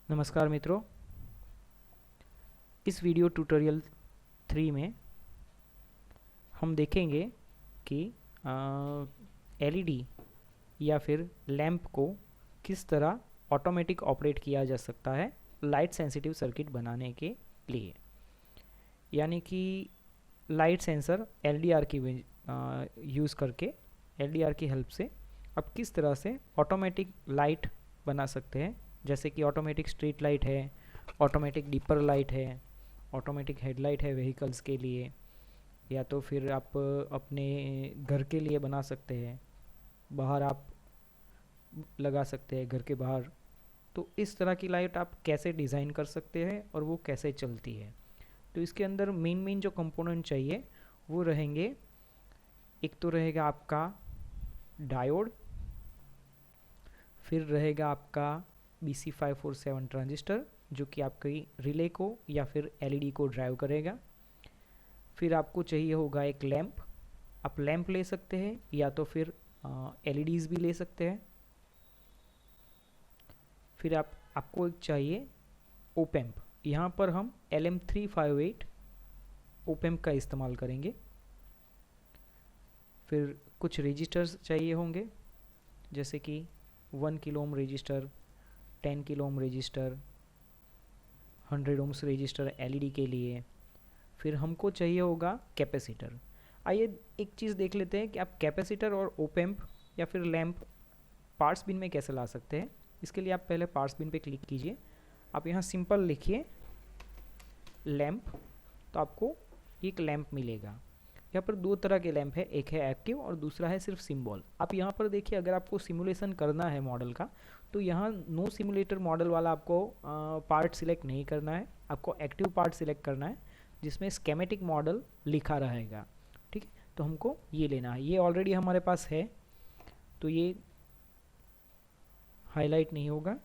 नमस्कार मित्रों, इस वीडियो ट्यूटोरियल 3 में हम देखेंगे कि एलईडी या फिर लैंप को किस तरह ऑटोमेटिक ऑपरेट किया जा सकता है लाइट सेंसिटिव सर्किट बनाने के लिए। यानी कि लाइट सेंसर एलडीआर की यूज़ करके एलडीआर की हेल्प से आप किस तरह से ऑटोमेटिक लाइट बना सकते हैं, जैसे कि ऑटोमेटिक स्ट्रीट लाइट है, ऑटोमेटिक डिपर लाइट है, ऑटोमेटिक हेडलाइट है व्हीकल्स के लिए, या तो फिर आप अपने घर के लिए बना सकते हैं, बाहर आप लगा सकते हैं घर के बाहर। तो इस तरह की लाइट आप कैसे डिज़ाइन कर सकते हैं और वो कैसे चलती है। तो इसके अंदर मेन जो कंपोनेंट चाहिए वो रहेंगे, एक तो रहेगा आपका डायोड, फिर रहेगा आपका BC547 ट्रांजिस्टर जो कि आपकी रिले को या फिर एलईडी को ड्राइव करेगा। फिर आपको चाहिए होगा एक लैंप, आप लैंप ले सकते हैं या तो फिर एलईडीज़ भी ले सकते हैं। फिर आपको एक चाहिए ओपैम्प, यहाँ पर हम LM358 ओपैम्प का इस्तेमाल करेंगे। फिर कुछ रजिस्टर्स चाहिए होंगे, जैसे कि 1 kilo ohm resistor, 10 kilo ohm resistor, 100 ohms resistor LED के लिए। फिर हमको चाहिए होगा कैपेसिटर। आइए एक चीज़ देख लेते हैं कि आप कैपेसिटर और ओपैम्प या फिर लैंप पार्ट्स बिन में कैसे ला सकते हैं। इसके लिए आप पहले पार्ट्स बिन पे क्लिक कीजिए, आप यहाँ सिंपल लिखिए लैंप, तो आपको एक लैंप मिलेगा। यहाँ पर दो तरह के लैंप है, एक है एक्टिव और दूसरा है सिर्फ सिंबल। आप यहाँ पर देखिए, अगर आपको सिमुलेशन करना है मॉडल का तो यहाँ नो सिमुलेटर मॉडल वाला आपको पार्ट सिलेक्ट नहीं करना है, आपको एक्टिव पार्ट सिलेक्ट करना है जिसमें स्केमेटिक मॉडल लिखा रहेगा। ठीक है, तो हमको ये लेना है, ये ऑलरेडी हमारे पास है तो ये हाईलाइट नहीं होगा।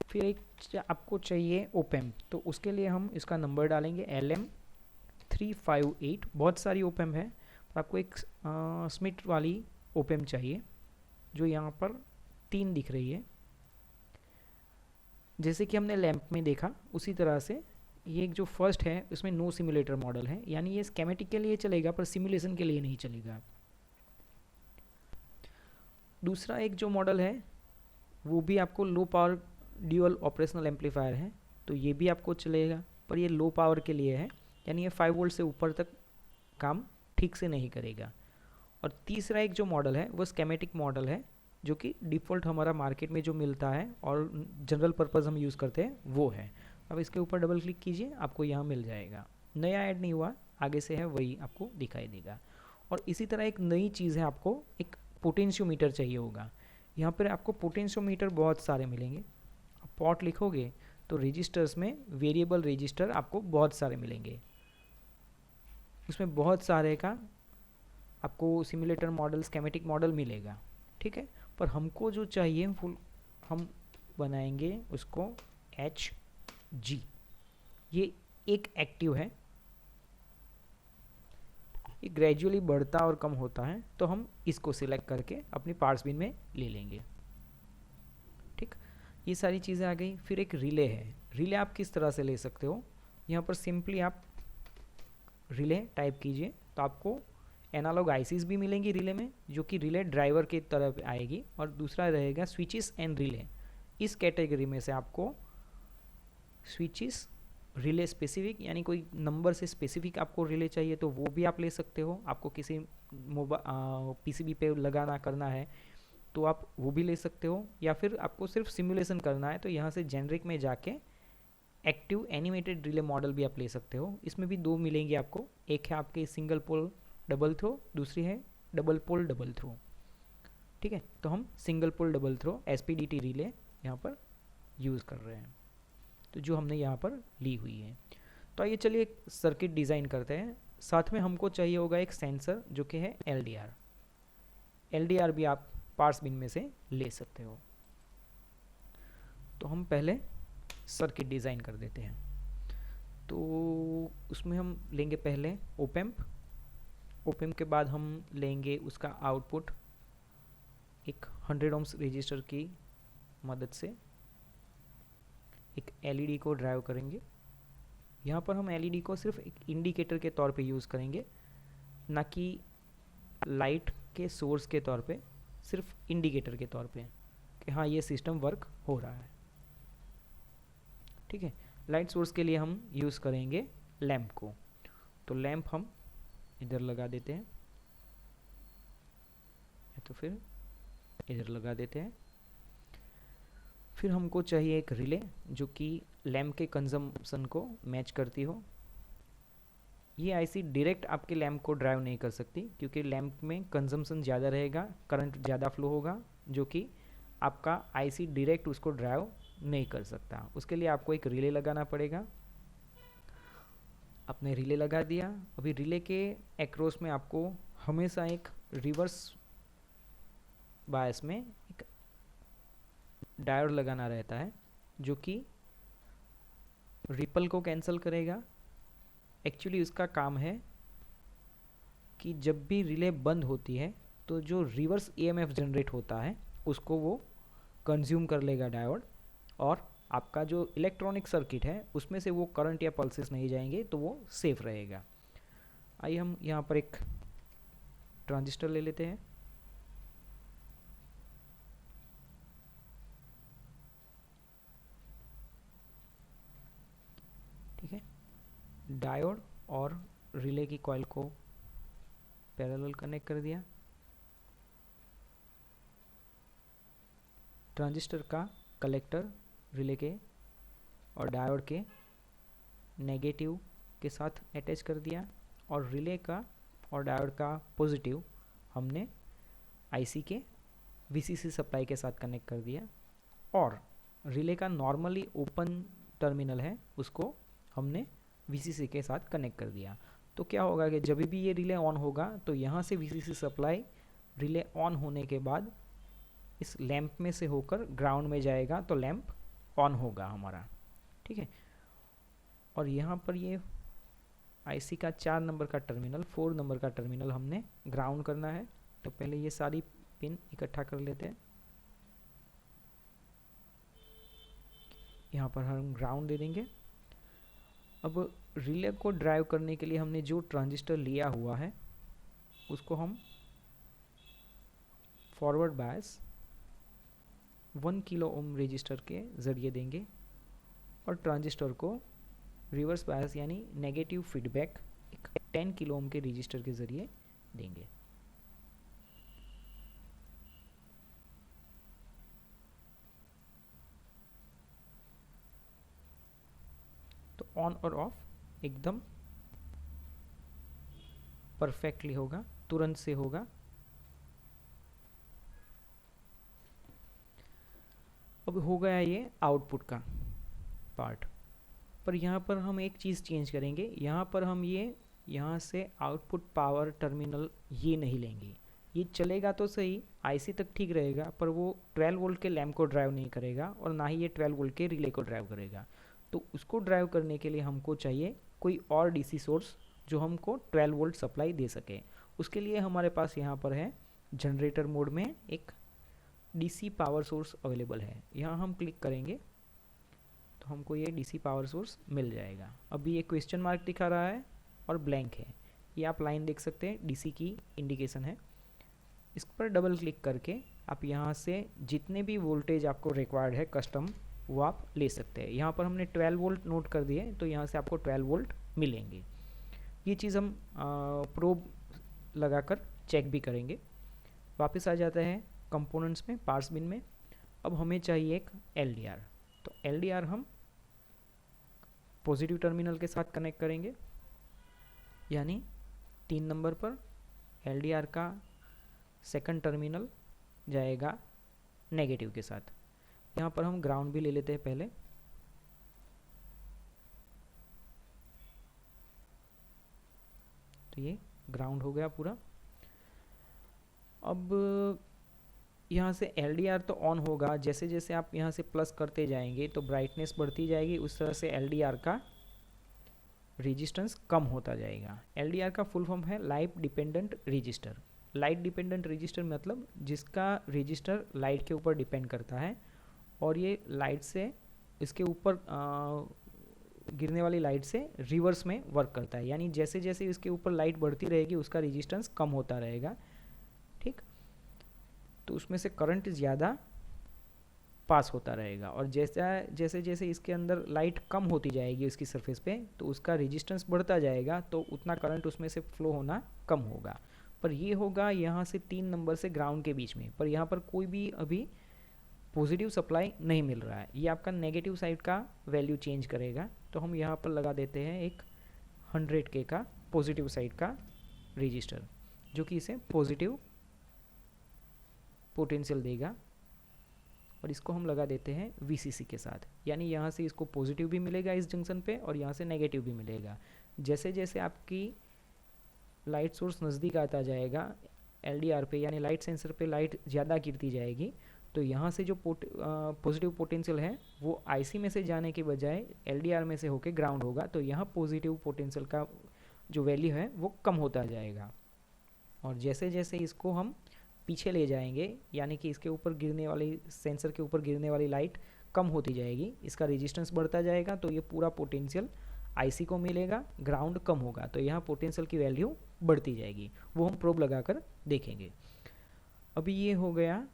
फिर एक आपको चाहिए ओपैम्प, तो उसके लिए हम इसका नंबर डालेंगे LM358। बहुत सारी ओपैम्प है पर आपको एक स्मिथ वाली ओपैम्प चाहिए जो यहाँ पर 3 दिख रही है। जैसे कि हमने लैंप में देखा उसी तरह से ये जो फर्स्ट है उसमें नो सिमुलेटर मॉडल है, यानी ये स्केमेटिक के लिए चलेगा पर सिमुलेशन के लिए नहीं चलेगा। दूसरा एक जो मॉडल है वो भी आपको low power dual operational amplifier है, तो ये भी आपको चलेगा पर ये लो पावर के लिए है, यानी ये 5 वोल्ट से ऊपर तक काम ठीक से नहीं करेगा। और तीसरा एक जो मॉडल है वो स्केमेटिक मॉडल है जो कि डिफ़ॉल्ट हमारा मार्केट में जो मिलता है और जनरल पर्पज़ हम यूज़ करते हैं वो है। अब इसके ऊपर डबल क्लिक कीजिए, आपको यहाँ मिल जाएगा। नया ऐड नहीं हुआ, आगे से है वही आपको दिखाई देगा। और इसी तरह एक नई चीज़ है, आपको एक पोटेंशियोमीटर चाहिए होगा। यहाँ पर आपको पोटेंशियोमीटर बहुत सारे मिलेंगे, पॉट लिखोगे तो रजिस्टर्स में वेरिएबल रजिस्टर आपको बहुत सारे मिलेंगे, उसमें बहुत सारे का आपको सिमुलेटर मॉडल स्केमेटिक मॉडल मिलेगा। ठीक है, पर हमको जो चाहिए फुल हम बनाएंगे उसको HG। ये एक एक्टिव है, ये ग्रेजुअली बढ़ता और कम होता है, तो हम इसको सिलेक्ट करके अपनी पार्ट्स बिन में ले लेंगे। ठीक, ये सारी चीज़ें आ गई। फिर एक रिले है, रिले आप किस तरह से ले सकते हो, यहाँ पर सिंपली आप रिले टाइप कीजिए तो आपको एनालॉग आईसीज भी मिलेंगी रिले में, जो कि रिले ड्राइवर की तरफ आएगी। और दूसरा रहेगा स्विचेस एंड रिले, इस कैटेगरी में से आपको स्विचेस रिले स्पेसिफिक, यानी कोई नंबर से स्पेसिफिक आपको रिले चाहिए तो वो भी आप ले सकते हो। आपको किसी पीसीबी पे लगाना करना है तो आप वो भी ले सकते हो, या फिर आपको सिर्फ सिमुलेशन करना है तो यहाँ से जेनरिक में जाके एक्टिव एनिमेटेड रिले मॉडल भी आप ले सकते हो। इसमें भी दो मिलेंगे आपको, एक है आपके सिंगल पोल डबल थ्रो, दूसरी है डबल पोल डबल थ्रो। ठीक है, तो हम single pole double throw SPDT relay यहाँ पर यूज़ कर रहे हैं, तो जो हमने यहाँ पर ली हुई है। तो आइए चलिए एक सर्किट डिज़ाइन करते हैं। साथ में हमको चाहिए होगा एक सेंसर जो कि है LDR भी आप पार्ट्स बिन में से ले सकते हो। तो हम पहले सर्किट डिज़ाइन कर देते हैं। तो उसमें हम लेंगे पहले ओपैम्प, ओपैम्प के बाद हम लेंगे उसका आउटपुट एक 100 ओम्स रजिस्टर की मदद से। एक एलईडी को ड्राइव करेंगे। यहाँ पर हम एलईडी को सिर्फ एक इंडिकेटर के तौर पे यूज़ करेंगे, ना कि लाइट के सोर्स के तौर पे, सिर्फ इंडिकेटर के तौर पे कि हाँ ये सिस्टम वर्क हो रहा है। ठीक है, लाइट सोर्स के लिए हम यूज़ करेंगे लैंप को। तो लैंप हम इधर लगा देते हैं, तो फिर इधर लगा देते हैं। फिर हमको चाहिए एक रिले जो कि लैंप के कंजम्पशन को मैच करती हो। ये आईसी डायरेक्ट आपके लैंप को ड्राइव नहीं कर सकती, क्योंकि लैंप में कंजम्पशन ज़्यादा रहेगा, करंट ज़्यादा फ्लो होगा, जो कि आपका आईसी डायरेक्ट उसको ड्राइव नहीं कर सकता। उसके लिए आपको एक रिले लगाना पड़ेगा। आपने रिले लगा दिया। अभी रिले के एक्रॉस में आपको हमेशा एक रिवर्स बायस में एक डायोड लगाना रहता है, जो कि रिपल को कैंसिल करेगा। एक्चुअली उसका काम है कि जब भी रिले बंद होती है तो जो रिवर्स ईएमएफ जनरेट होता है उसको वो कंज्यूम कर लेगा डायोड, और आपका जो इलेक्ट्रॉनिक सर्किट है उसमें से वो करंट या पल्सेस नहीं जाएंगे, तो वो सेफ रहेगा। आइए हम यहाँ पर एक ट्रांजिस्टर ले लेते हैं। ठीक है, डायोड और रिले की कॉइल को पैरेलल कनेक्ट कर दिया। ट्रांजिस्टर का कलेक्टर रिले के और डायोड के नेगेटिव के साथ अटैच कर दिया, और रिले का और डायोड का पॉजिटिव हमने आईसी के वीसीसी सप्लाई के साथ कनेक्ट कर दिया, और रिले का नॉर्मली ओपन टर्मिनल है उसको हमने वीसीसी के साथ कनेक्ट कर दिया। तो क्या होगा कि जब भी ये रिले ऑन होगा तो यहाँ से वीसीसी सप्लाई रिले ऑन होने के बाद इस लैंप में से होकर ग्राउंड में जाएगा, तो लैंप ऑन होगा हमारा। ठीक है, और यहाँ पर ये आईसी का 4 नंबर का टर्मिनल, 4 नंबर का टर्मिनल हमने ग्राउंड करना है। तो पहले ये सारी पिन इकट्ठा कर लेते हैं। यहाँ पर हम ग्राउंड दे देंगे। अब रिले को ड्राइव करने के लिए हमने जो ट्रांजिस्टर लिया हुआ है उसको हम forward bias 1 kilo ohm register के ज़रिए देंगे, और ट्रांजिस्टर को रिवर्स बायस यानी नेगेटिव फीडबैक एक 10 किलो ओम के रजिस्टर के ज़रिए देंगे। तो ऑन और ऑफ एकदम परफेक्टली होगा, तुरंत से होगा। अब हो गया ये आउटपुट का पार्ट, पर यहाँ पर हम एक चीज़ चेंज करेंगे। यहाँ पर हम ये यहाँ से आउटपुट पावर टर्मिनल ये नहीं लेंगे। ये चलेगा तो सही, आईसी तक ठीक रहेगा, पर वो 12 वोल्ट के लैंप को ड्राइव नहीं करेगा, और ना ही ये 12 वोल्ट के रिले को ड्राइव करेगा। तो उसको ड्राइव करने के लिए हमको चाहिए कोई और डीसी सोर्स जो हमको 12 वोल्ट सप्लाई दे सके। उसके लिए हमारे पास यहाँ पर है जनरेटर मोड में एक डीसी पावर सोर्स अवेलेबल है। यहाँ हम क्लिक करेंगे तो हमको ये डीसी पावर सोर्स मिल जाएगा। अभी ये क्वेश्चन मार्क दिखा रहा है और ब्लैंक है, ये आप लाइन देख सकते हैं, डीसी की इंडिकेशन है। इस पर डबल क्लिक करके आप यहाँ से जितने भी वोल्टेज आपको रिक्वायर्ड है कस्टम, वो आप ले सकते हैं। यहाँ पर हमने 12 वोल्ट नोट कर दिए, तो यहाँ से आपको 12 वोल्ट मिलेंगे। ये चीज़ हम प्रोब लगाकर चेक भी करेंगे। वापस आ जाते हैं कंपोनेंट्स में, पार्ट्स बिन में। अब हमें चाहिए एक एलडीआर, तो एलडीआर हम पॉजिटिव टर्मिनल के साथ कनेक्ट करेंगे, यानी 3 नंबर पर एलडीआर का सेकंड टर्मिनल जाएगा नेगेटिव के साथ। यहाँ पर हम ग्राउंड भी ले लेते हैं पहले। तो ये ग्राउंड हो गया पूरा। अब यहाँ से एलडीआर तो ऑन होगा, जैसे जैसे आप यहाँ से प्लस करते जाएंगे तो ब्राइटनेस बढ़ती जाएगी, उस तरह से एलडीआर का रेजिस्टेंस कम होता जाएगा। एलडीआर का फुल फॉर्म है light dependent register. Light dependent register मतलब जिसका रजिस्टर लाइट के ऊपर डिपेंड करता है, और ये लाइट से इसके ऊपर गिरने वाली लाइट से रिवर्स में वर्क करता है, यानी जैसे जैसे इसके ऊपर लाइट बढ़ती रहेगी उसका रेजिस्टेंस कम होता रहेगा। ठीक, तो उसमें से करंट ज़्यादा पास होता रहेगा, और जैसे जैसे इसके अंदर लाइट कम होती जाएगी उसकी सरफेस पे, तो उसका रेजिस्टेंस बढ़ता जाएगा, तो उतना करंट उसमें से फ्लो होना कम होगा। पर ये होगा यहाँ से 3 नंबर से ग्राउंड के बीच में, पर यहाँ पर कोई भी अभी पॉजिटिव सप्लाई नहीं मिल रहा है, ये आपका नेगेटिव साइड का वैल्यू चेंज करेगा। तो हम यहाँ पर लगा देते हैं एक 100K का पॉजिटिव साइड का रजिस्टर, जो कि इसे पॉजिटिव पोटेंशियल देगा, और इसको हम लगा देते हैं VCC के साथ, यानी यहाँ से इसको पॉजिटिव भी मिलेगा इस जंक्शन पे और यहाँ से नेगेटिव भी मिलेगा। जैसे जैसे आपकी लाइट सोर्स नज़दीक आता जाएगा LDR पे, यानी लाइट सेंसर पे लाइट ज़्यादा गिरती जाएगी, तो यहाँ से जो पॉजिटिव पोटेंशियल है वो IC में से जाने के बजाय LDR में से होके ग्राउंड होगा, तो यहाँ पॉजिटिव पोटेंशियल का जो वैल्यू है वो कम होता जाएगा। और जैसे जैसे इसको हम पीछे ले जाएंगे, यानी कि इसके ऊपर गिरने वाली, सेंसर के ऊपर गिरने वाली लाइट कम होती जाएगी, इसका रेजिस्टेंस बढ़ता जाएगा, तो ये पूरा पोटेंशियल IC को मिलेगा, ग्राउंड कम होगा, तो यहाँ पोटेंशियल की वैल्यू बढ़ती जाएगी। वो हम प्रोब लगाकर देखेंगे। अभी ये हो गया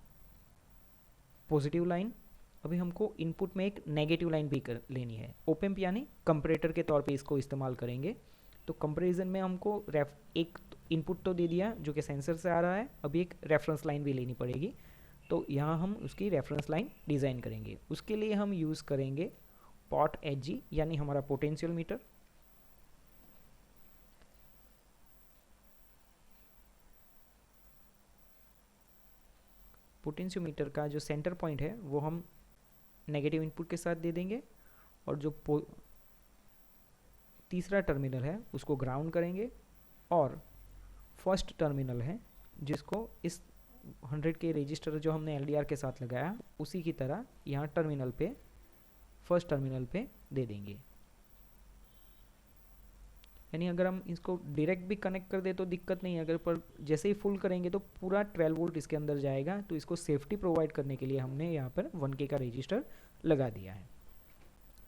पॉजिटिव लाइन। अभी हमको इनपुट में एक नेगेटिव लाइन भी कर लेनी है। ओपेम्प यानी कंपैरेटर के तौर पे इसको इस्तेमाल करेंगे। तो कंपैरिजन में हमको एक इनपुट तो दे दिया जो कि सेंसर से आ रहा है, अभी एक रेफरेंस लाइन भी लेनी पड़ेगी। तो यहाँ हम उसकी रेफरेंस लाइन डिज़ाइन करेंगे। उसके लिए हम यूज़ करेंगे पॉट HG, यानी हमारा पोटेंशियल मीटर। पोटेंशियोमीटर का जो सेंटर पॉइंट है वो हम नेगेटिव इनपुट के साथ दे देंगे, और जो तीसरा टर्मिनल है उसको ग्राउंड करेंगे, और फर्स्ट टर्मिनल है जिसको इस 100K रजिस्टर जो हमने LDR के साथ लगाया उसी की तरह यहाँ टर्मिनल पे, फर्स्ट टर्मिनल पे दे देंगे। यानी अगर हम इसको डायरेक्ट भी कनेक्ट कर दे तो दिक्कत नहीं है, अगर पर जैसे ही फुल करेंगे तो पूरा 12 वोल्ट इसके अंदर जाएगा। तो इसको सेफ्टी प्रोवाइड करने के लिए हमने यहाँ पर 1K का रजिस्टर लगा दिया है।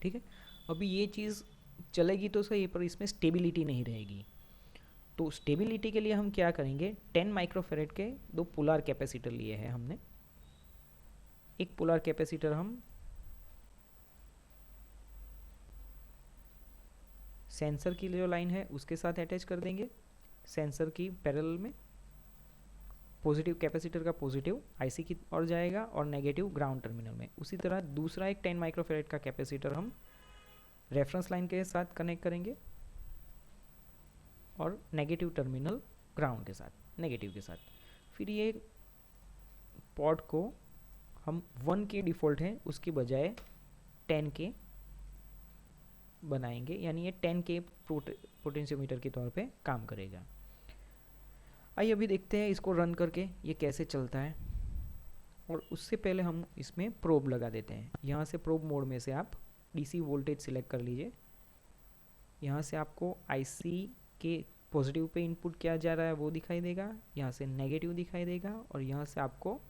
ठीक है, अभी ये चीज़ चलेगी तो सही, पर इसमें स्टेबिलिटी नहीं रहेगी। तो स्टेबिलिटी के लिए हम क्या करेंगे, 10 माइक्रोफेरेड के 2 पोलर कैपेसिटर लिए हैं हमने। एक पोलर कैपेसिटर हम सेंसर की जो लाइन है उसके साथ अटैच कर देंगे, सेंसर की पैरेलल में। पॉजिटिव कैपेसिटर का पॉजिटिव IC की ओर जाएगा और नेगेटिव ग्राउंड टर्मिनल में। उसी तरह दूसरा एक 10 माइक्रोफेरेड का कैपेसिटर हम रेफरेंस लाइन के साथ कनेक्ट करेंगे, और नेगेटिव टर्मिनल ग्राउंड के साथ, नेगेटिव के साथ। फिर ये पॉट को हम 1K डिफ़ॉल्ट है उसके बजाय 10K बनाएंगे, यानी ये 10K पोटेंशियोमीटर के तौर पे काम करेगा। आइए अभी देखते हैं इसको रन करके ये कैसे चलता है। और उससे पहले हम इसमें प्रोब लगा देते हैं। यहाँ से प्रोब मोड में से आप DC वोल्टेज सिलेक्ट कर लीजिए। यहाँ से आपको IC के पॉजिटिव पे इनपुट किया जा रहा है वो दिखाई देगा, यहाँ से नेगेटिव दिखाई देगा, और यहाँ से आपको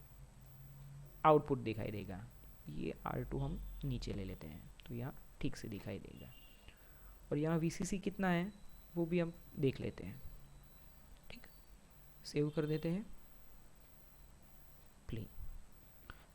आउटपुट दिखाई देगा। ये R2 हम नीचे ले लेते हैं तो यहाँ ठीक से दिखाई देगा। और यहाँ VCC कितना है वो भी हम देख लेते हैं। ठीक, सेव कर देते हैं, प्ले।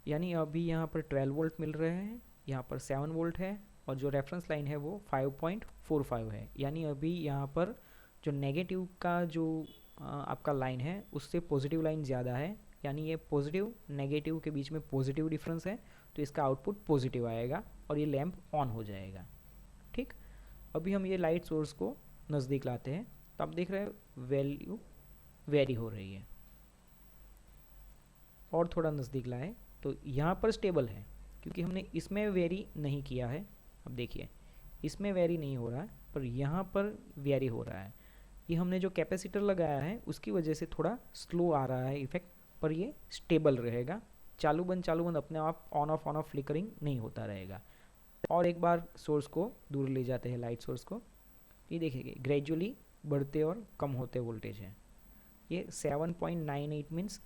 यानी अभी यहाँ पर 12 वोल्ट मिल रहे हैं, यहाँ पर 7 वोल्ट है, और जो रेफरेंस लाइन है वो 5.45 है। यानी अभी यहाँ पर जो नेगेटिव का जो आपका लाइन है उससे पॉजिटिव लाइन ज़्यादा है, यानी ये पॉजिटिव नेगेटिव के बीच में पॉजिटिव डिफरेंस है, तो इसका आउटपुट पॉजिटिव आएगा और ये लैंप ऑन हो जाएगा। ठीक, अभी हम ये लाइट सोर्स को नज़दीक लाते हैं तो आप देख रहे हैं वैल्यू वेरी हो रही है। और थोड़ा नज़दीक लाए तो यहाँ पर स्टेबल है, क्योंकि हमने इसमें वेरी नहीं किया है। अब देखिए इसमें वेरी नहीं हो रहा है, पर यहाँ पर वेरी हो रहा है। ये हमने जो कैपेसिटर लगाया है उसकी वजह से थोड़ा स्लो आ रहा है इफेक्ट, पर ये स्टेबल रहेगा। चालू बंद अपने आप ऑन ऑफ फ्लिकरिंग नहीं होता रहेगा। और एक बार सोर्स को दूर ले जाते हैं, लाइट सोर्स को, ये देखिए ग्रेजुअली बढ़ते और कम होते वोल्टेज हैं। ये 7.98 मीन्स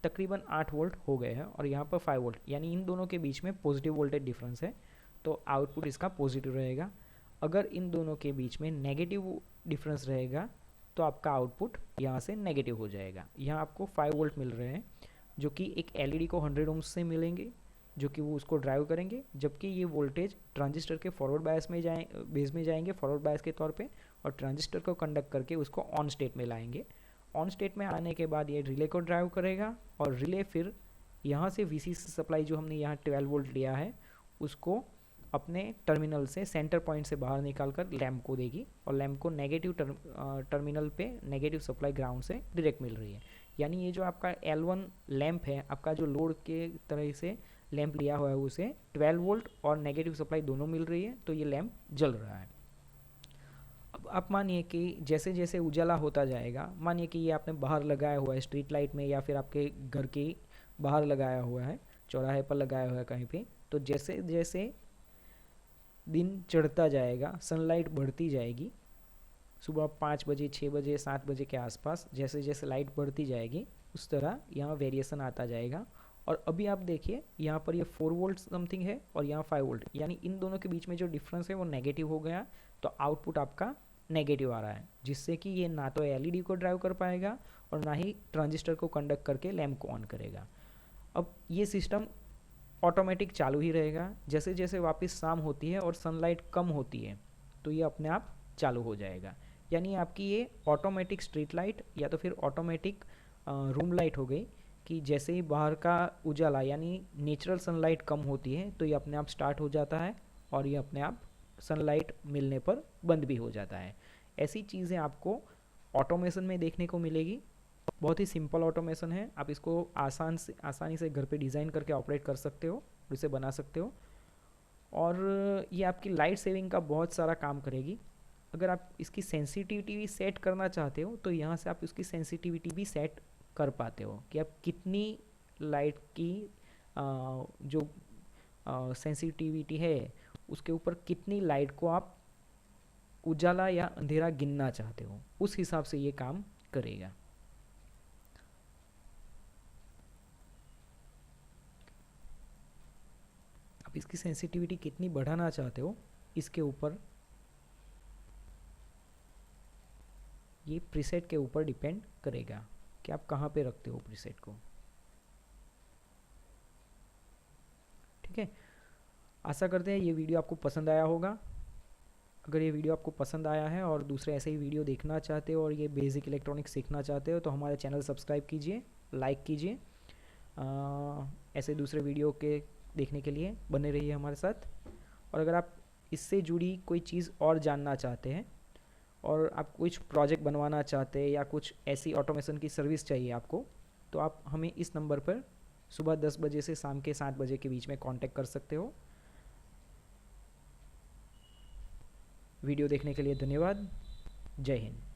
तकरीबन 8 वोल्ट हो गए हैं, और यहाँ पर 5 वोल्ट, यानी इन दोनों के बीच में पॉजिटिव वोल्टेज डिफरेंस है। तो आउटपुट इसका पॉजिटिव रहेगा। अगर इन दोनों के बीच में नेगेटिव डिफरेंस रहेगा तो आपका आउटपुट यहाँ से नेगेटिव हो जाएगा। यहाँ आपको 5 वोल्ट मिल रहे हैं जो कि एक एलईडी को 100 ओम्स से मिलेंगे, जो कि वो उसको ड्राइव करेंगे, जबकि ये वोल्टेज ट्रांजिस्टर के फॉरवर्ड बायस में बेस में जाएंगे फॉरवर्ड बायस के तौर पे, और ट्रांजिस्टर को कंडक्ट करके उसको ऑन स्टेट में लाएंगे। ऑन स्टेट में आने के बाद ये रिले को ड्राइव करेगा, और रिले फिर यहाँ से वीसीसी सप्लाई जो हमने यहाँ 12 वोल्ट लिया है उसको अपने टर्मिनल से सेंटर पॉइंट से बाहर निकाल कर लैम्प को देगी, और लैम्प को नेगेटिव टर्मिनल पे नेगेटिव सप्लाई ग्राउंड से डायरेक्ट मिल रही है। यानी ये जो आपका L1 लैम्प है, आपका जो लोड के तरह से लैम्प लिया हुआ है उसे 12 वोल्ट और नेगेटिव सप्लाई दोनों मिल रही है, तो ये लैम्प जल रहा है। अब आप मानिए कि जैसे जैसे उजाला होता जाएगा, मानिए कि ये आपने बाहर लगाया हुआ है स्ट्रीट लाइट में या फिर आपके घर के बाहर लगाया हुआ है, चौराहे पर लगाया हुआ है कहीं पे, तो जैसे जैसे दिन चढ़ता जाएगा, सनलाइट बढ़ती जाएगी, सुबह 5 बजे 6 बजे 7 बजे के आसपास जैसे जैसे लाइट बढ़ती जाएगी उस तरह यहाँ वेरिएशन आता जाएगा। और अभी आप देखिए यहाँ पर ये 4 वोल्ट समथिंग है और यहाँ 5 वोल्ट, यानी इन दोनों के बीच में जो डिफरेंस है वो नेगेटिव हो गया, तो आउटपुट आपका नेगेटिव आ रहा है, जिससे कि ये ना तो एलईडी को ड्राइव कर पाएगा और ना ही ट्रांजिस्टर को कंडक्ट करके लैम्प को ऑन करेगा। अब ये सिस्टम ऑटोमेटिक चालू ही रहेगा, जैसे जैसे वापस शाम होती है और सनलाइट कम होती है तो ये अपने आप चालू हो जाएगा। यानी आपकी ये ऑटोमेटिक स्ट्रीट लाइट या तो फिर ऑटोमेटिक रूम लाइट हो गई कि जैसे ही बाहर का उजाला यानी नेचुरल सनलाइट कम होती है तो ये अपने आप स्टार्ट हो जाता है और ये अपने आप सनलाइट मिलने पर बंद भी हो जाता है। ऐसी चीज़ें आपको ऑटोमेशन में देखने को मिलेगी। बहुत ही सिंपल ऑटोमेशन है, आप इसको आसानी से घर पे डिज़ाइन करके ऑपरेट कर सकते हो और इसे बना सकते हो, और ये आपकी लाइट सेविंग का बहुत सारा काम करेगी। अगर आप इसकी सेंसिटिविटी भी सेट करना चाहते हो तो यहाँ से आप उसकी सेंसिटिविटी भी सेट कर पाते हो कि आप कितनी लाइट की जो सेंसिटिविटी है उसके ऊपर कितनी लाइट को आप उजाला या अंधेरा गिनना चाहते हो, उस हिसाब से ये काम करेगा। आप इसकी सेंसिटिविटी कितनी बढ़ाना चाहते हो इसके ऊपर, ये प्रीसेट के ऊपर डिपेंड करेगा कि आप कहाँ पे रखते हो प्रीसेट को। ठीक है, आशा करते हैं ये वीडियो आपको पसंद आया होगा। अगर ये वीडियो आपको पसंद आया है और दूसरे ऐसे ही वीडियो देखना चाहते हो और ये बेसिक इलेक्ट्रॉनिक्स सीखना चाहते हो तो हमारे चैनल सब्सक्राइब कीजिए, लाइक कीजिए। ऐसे दूसरे वीडियो के देखने के लिए बने रहिए हमारे साथ। और अगर आप इससे जुड़ी कोई चीज़ और जानना चाहते हैं और आप कुछ प्रोजेक्ट बनवाना चाहते हैं या कुछ ऐसी ऑटोमेशन की सर्विस चाहिए आपको, तो आप हमें इस नंबर पर सुबह 10 बजे से शाम के 7 बजे के बीच में कांटेक्ट कर सकते हो। वीडियो देखने के लिए धन्यवाद। जय हिंद।